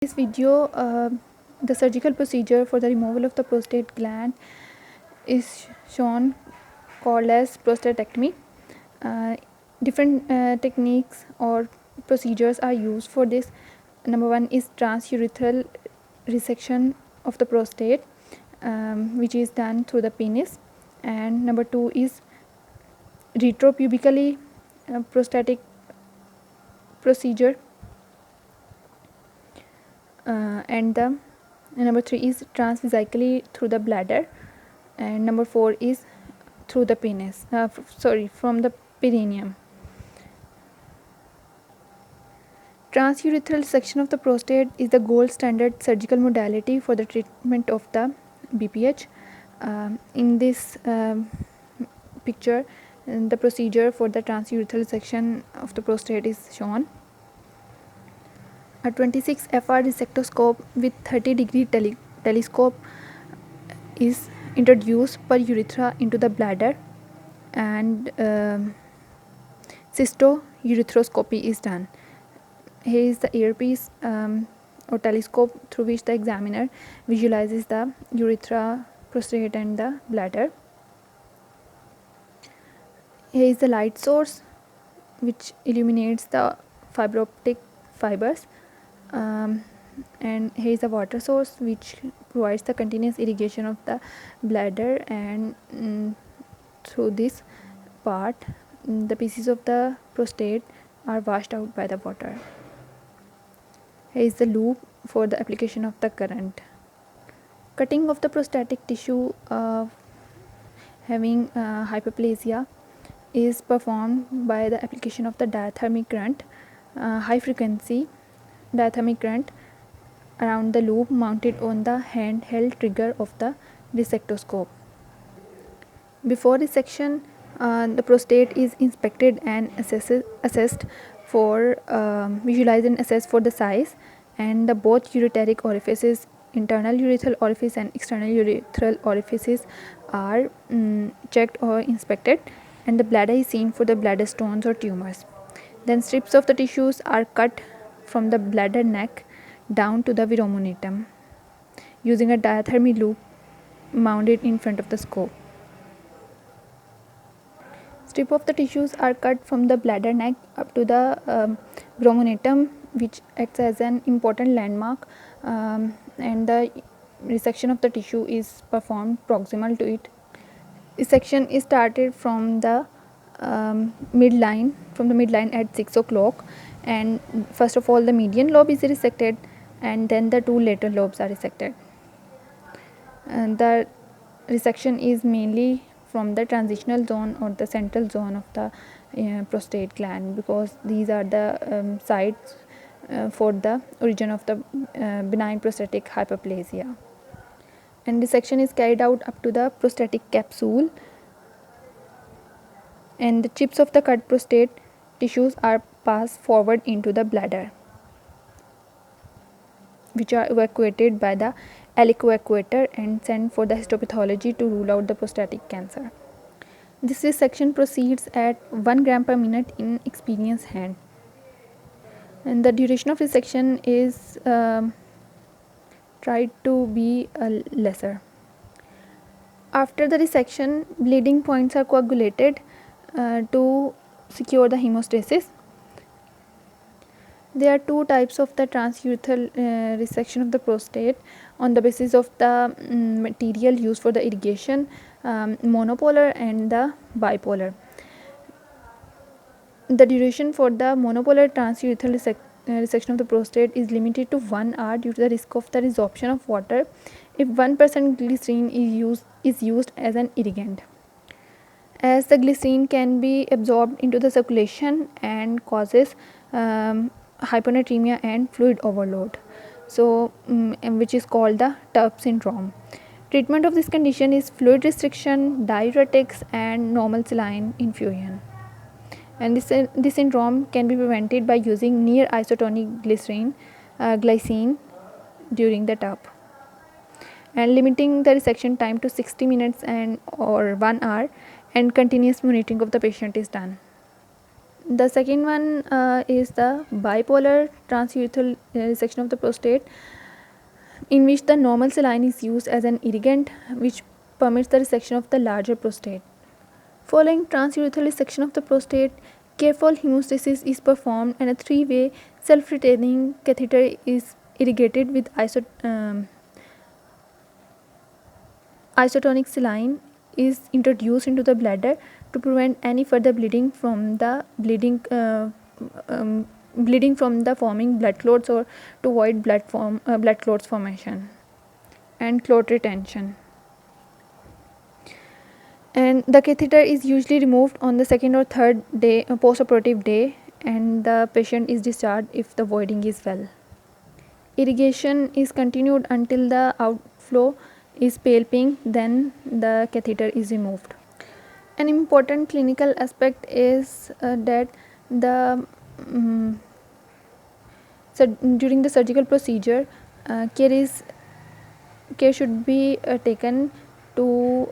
This video, the surgical procedure for the removal of the prostate gland is shown, called as prostatectomy. Different techniques or procedures are used for this. Number one is transurethral resection of the prostate, which is done through the penis, and number two is retropubically prostatic procedure, and the number three is transvesically through the bladder, and number four is through the penis, from the perineum. Transurethral section of the prostate is the gold standard surgical modality for the treatment of the BPH. In this picture, the procedure for the transurethral section of the prostate is shown. A 26 FR resectoscope with 30-degree telescope is introduced per urethra into the bladder, and cystourethoscopy is done. Here is the earpiece or telescope through which the examiner visualizes the urethra, prostate and the bladder. Here is the light source which illuminates the fiber optic fibers, and here is the water source which provides the continuous irrigation of the bladder, and through this part the pieces of the prostate are washed out by the water. Here is the loop for the application of the current. Cutting of the prostatic tissue having hyperplasia is performed by the application of the diathermic current, high frequency diathermic current around the loop mounted on the handheld trigger of the resectoscope. Before resection, the prostate is inspected and assessed for visualized and assessed for the size, and the both ureteric orifices, internal urethral orifice and external urethral orifices, are checked or inspected, and the bladder is seen for the bladder stones or tumors. Then strips of the tissues are cut from the bladder neck down to the veromonotum using a diathermy loop mounted in front of the scope. Strip of the tissues are cut from the bladder neck up to the veromonotum, which acts as an important landmark, and the resection of the tissue is performed proximal to it. Resection is started from the midline at 6 o'clock, and first of all the median lobe is resected, and then the two lateral lobes are resected. And the resection is mainly from the transitional zone or the central zone of the prostate gland, because these are the sites for the origin of the benign prostatic hyperplasia. And dissection is carried out up to the prostatic capsule, and the chips of the cut prostate tissues are passed forward into the bladder, which are evacuated by the aliquoequator and sent for the histopathology to rule out the prostatic cancer. This resection proceeds at 1 gram per minute in experienced hand, and the duration of resection is tried to be lesser. After the resection, bleeding points are coagulated to secure the hemostasis. There are two types of the transurethral resection of the prostate on the basis of the material used for the irrigation, monopolar and the bipolar. The duration for the monopolar transurethral resection of the prostate is limited to 1 hour due to the risk of the resorption of water if 1% glycerine is used as an irrigant, as the glycerine can be absorbed into the circulation and causes hyponatremia and fluid overload, which is called the TURP syndrome. Treatment of this condition is fluid restriction, diuretics and normal saline infusion, and this syndrome can be prevented by using near isotonic glycine during the TURP, and limiting the resection time to 60 minutes or 1 hour, and continuous monitoring of the patient is done. The second one is the bipolar transurethral resection of the prostate, in which the normal saline is used as an irrigant which permits the resection of the larger prostate. Following transurethral resection of the prostate, careful hemostasis is performed and a three-way self-retaining catheter is irrigated with isotonic saline is introduced into the bladder to prevent any further bleeding from the forming blood clots, or to avoid blood clots formation and clot retention. And the catheter is usually removed on the second or third day post-operative day, and the patient is discharged if the voiding is well. Irrigation is continued until the outflow is pale pink, then the catheter is removed. An important clinical aspect is that the during the surgical procedure, care should be taken to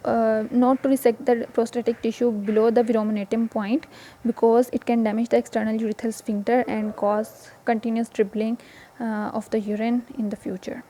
not to resect the prostatic tissue below the veromonatum point, because it can damage the external urethral sphincter and cause continuous dribbling of the urine in the future.